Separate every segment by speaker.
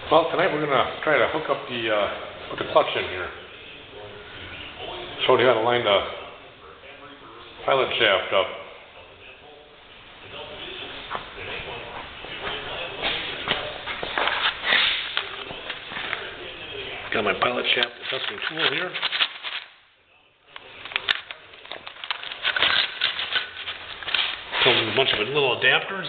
Speaker 1: Well, tonight we're going to try to hook up put the clutch in here. Showed you how to line the pilot shaft up. Got my pilot shaft adjusting tool here. Comes with a bunch of little adapters.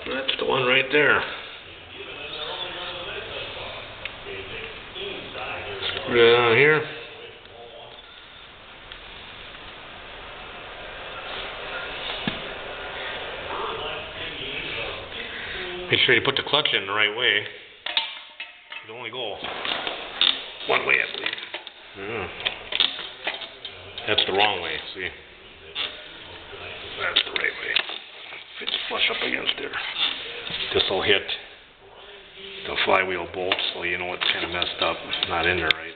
Speaker 1: That's the one right there. Put it on here. Make sure you put the clutch in the right way. It'll only go one way, I believe. Yeah. That's the wrong way, see? That's the right way. Fits flush up against there. This will hit the flywheel bolt, so you know it's kind of messed up. It's not in there right.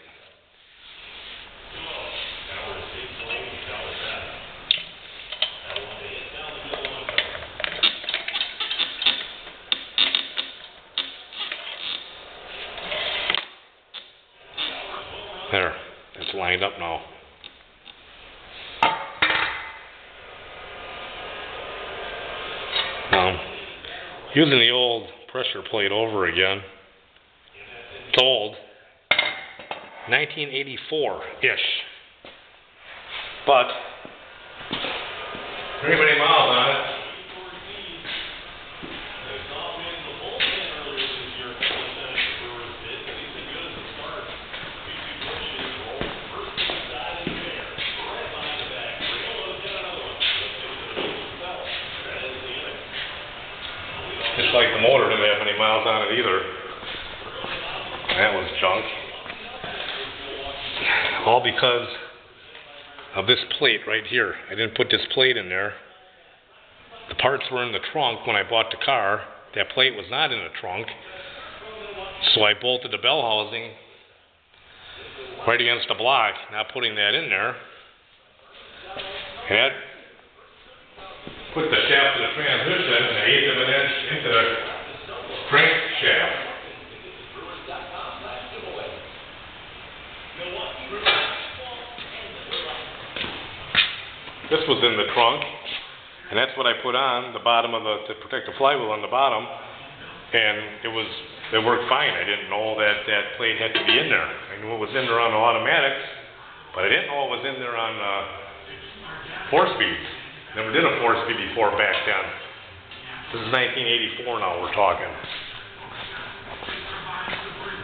Speaker 1: There, it's lined up now. Using the old pressure plate over again. It's old, 1984-ish, but pretty many miles on it. Just like the motor didn't have many miles on it either. That was junk. All because of this plate right here. I didn't put this plate in there. The parts were in the trunk when I bought the car. That plate was not in the trunk. So I bolted the bell housing right against the block, not putting that in there. Had put the shaft of the transmission an 1/8 of an inch into the crankshaft. This was in the trunk, and that's what I put on the bottom of to protect the flywheel on the bottom, and it worked fine. I didn't know that plate had to be in there. I knew it was in there on the automatics, but I didn't know it was in there on 4-speeds. Never did a 4-speed before back then. This is 1984 now we're talking.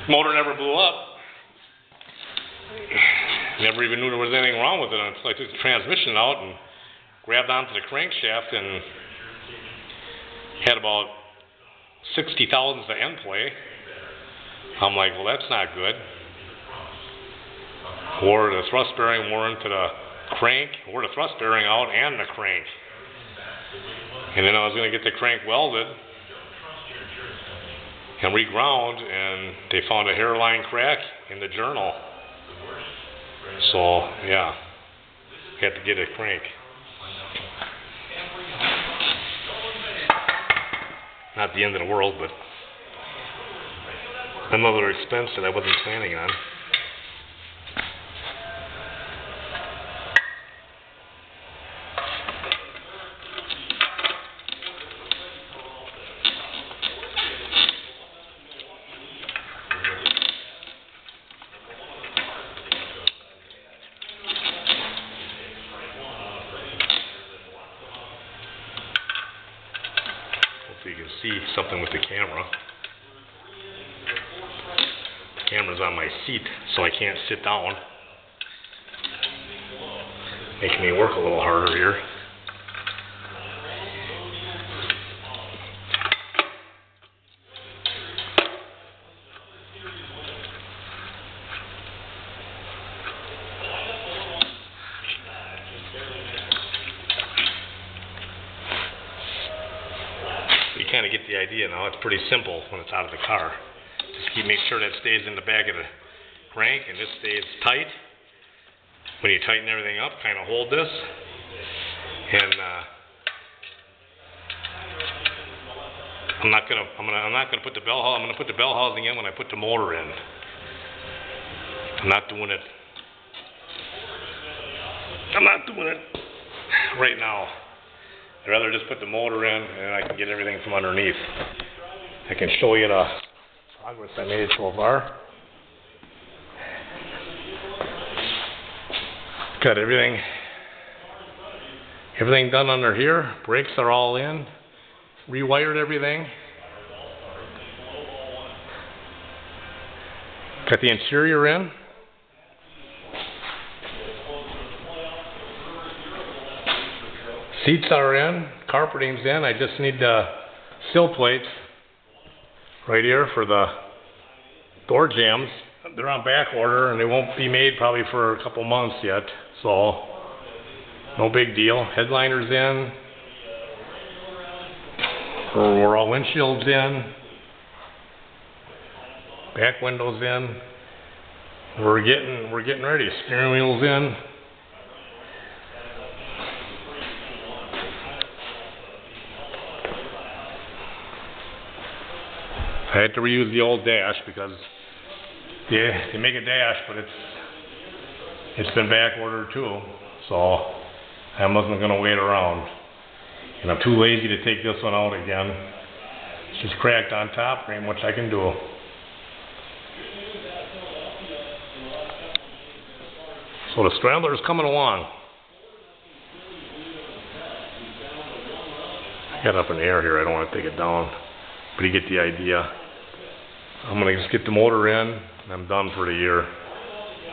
Speaker 1: Motor never blew up. Never even knew there was anything wrong with it until I took the transmission out and grabbed onto the crankshaft and had about 60 thousandths of end play. I'm like, well, that's not good. Wore the thrust bearing more into the crank, wore the thrust bearing out and the crank. And then I was going to get the crank welded and reground, and they found a hairline crack in the journal. So, yeah, had to get a crank. Not the end of the world, but another expense that I wasn't planning on. So you can see something with the camera. The camera's on my seat, so I can't sit down. Making me work a little harder here. kind of get the idea now. It's pretty simple when it's out of the car. Just make sure that stays in the back of the crank and this stays tight. When you tighten everything up, kind of hold this, and I'm not gonna put the bell housing. I'm gonna put the bell housing in when I put the motor in. I'm not doing it right now. I'd rather just put the motor in and I can get everything from underneath. I can show you the progress I made so far. Got everything done under here. Brakes are all in. Rewired everything. Got the interior in. Seats are in. Carpeting's in. I just need the sill plates right here for the door jambs. They're on back order and they won't be made probably for a couple months yet, so no big deal. Headliner's in. We're all windshields in. Back windows in. We're getting ready. Steering wheel's in. I had to reuse the old dash because they make a dash, but it's been back ordered too, so I wasn't gonna wait around. And I'm too lazy to take this one out again. It's just cracked on top, there ain't much I can do. So the Scrambler is coming along. I got it up in the air here, I don't want to take it down, but you get the idea. I'm gonna just get the motor in and I'm done for the year.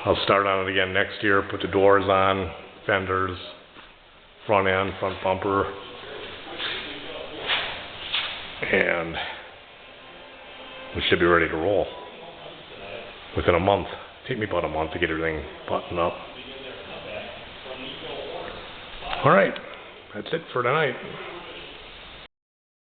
Speaker 1: I'll start on it again next year, put the doors on, fenders, front end, front bumper, and we should be ready to roll within a month. Take me about a month to get everything buttoned up. Alright, that's it for tonight.